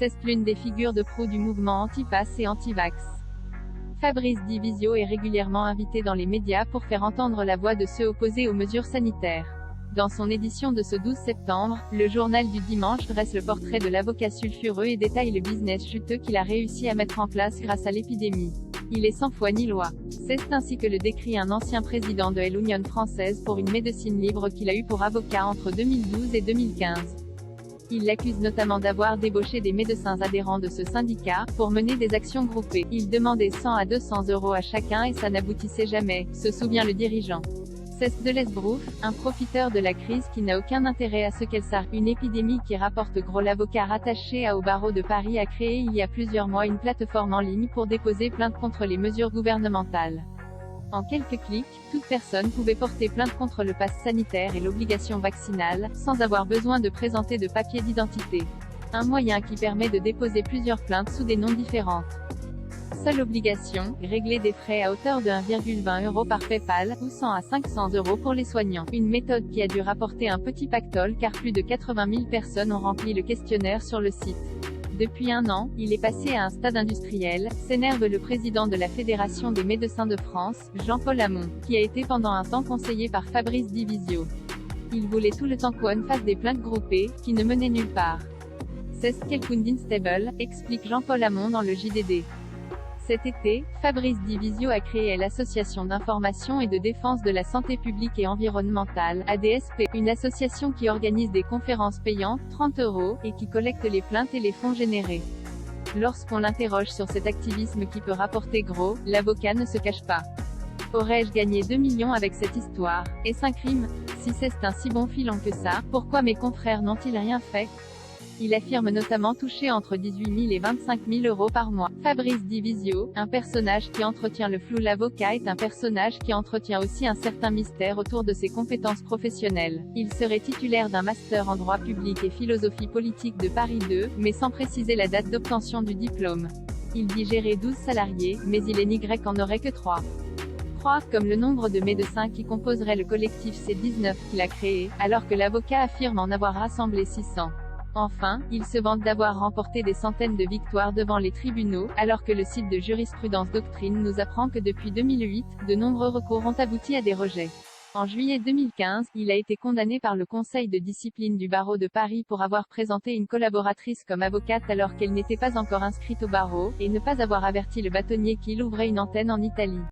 C'est l'une des figures de proue du mouvement anti-pass et anti-vax. Fabrice Divisio est régulièrement invité dans les médias pour faire entendre la voix de ceux opposés aux mesures sanitaires. Dans son édition de ce 12 septembre, le journal du dimanche dresse le portrait de l'avocat sulfureux et détaille le business juteux qu'il a réussi à mettre en place grâce à l'épidémie. Il est sans foi ni loi. C'est ainsi que le décrit un ancien président de l'Union française pour une médecine libre qu'il a eu pour avocat entre 2012 et 2015. Il l'accuse notamment d'avoir débauché des médecins adhérents de ce syndicat, pour mener des actions groupées. Il demandait 100 à 200 € à chacun et ça n'aboutissait jamais, se souvient le dirigeant. C'est de l'esbrouf, un profiteur de la crise qui n'a aucun intérêt à ce qu'elle s'arrête. Une épidémie qui rapporte gros. L'avocat rattaché au barreau de Paris a créé il y a plusieurs mois une plateforme en ligne pour déposer plainte contre les mesures gouvernementales. En quelques clics, toute personne pouvait porter plainte contre le pass sanitaire et l'obligation vaccinale, sans avoir besoin de présenter de papier d'identité. Un moyen qui permet de déposer plusieurs plaintes sous des noms différents. Seule obligation, régler des frais à hauteur de 1,20 € par PayPal, ou 100 à 500 € pour les soignants. Une méthode qui a dû rapporter un petit pactole car plus de 80 000 personnes ont rempli le questionnaire sur le site. Depuis un an, il est passé à un stade industriel, s'énerve le président de la Fédération des médecins de France, Jean-Paul Hamon, qui a été pendant un temps conseillé par Fabrice Divisio. Il voulait tout le temps qu'on fasse des plaintes groupées, qui ne menaient nulle part. C'est quelqu'un stable, explique Jean-Paul Hamon dans le JDD. Cet été, Fabrice Divisio a créé l'Association d'information et de défense de la santé publique et environnementale, ADSP, une association qui organise des conférences payantes, 30 €, et qui collecte les plaintes et les fonds générés. Lorsqu'on l'interroge sur cet activisme qui peut rapporter gros, l'avocat ne se cache pas. Aurais-je gagné 2 millions avec cette histoire? Est-ce un crime? Si c'est un si bon filon que ça, pourquoi mes confrères n'ont-ils rien fait? Il affirme notamment toucher entre 18 000 et 25 000 € par mois. Fabrice Divisio, un personnage qui entretient le flou. L'avocat est un personnage qui entretient aussi un certain mystère autour de ses compétences professionnelles. Il serait titulaire d'un master en droit public et philosophie politique de Paris 2, mais sans préciser la date d'obtention du diplôme. Il dit gérer 12 salariés, mais il est Y en aurait que 3. 3, comme le nombre de médecins qui composeraient le collectif C19 qu'il a créé, alors que l'avocat affirme en avoir rassemblé 600. Enfin, il se vante d'avoir remporté des centaines de victoires devant les tribunaux, alors que le site de jurisprudence Doctrine nous apprend que depuis 2008, de nombreux recours ont abouti à des rejets. En juillet 2015, il a été condamné par le Conseil de discipline du barreau de Paris pour avoir présenté une collaboratrice comme avocate alors qu'elle n'était pas encore inscrite au barreau, et ne pas avoir averti le bâtonnier qu'il ouvrait une antenne en Italie.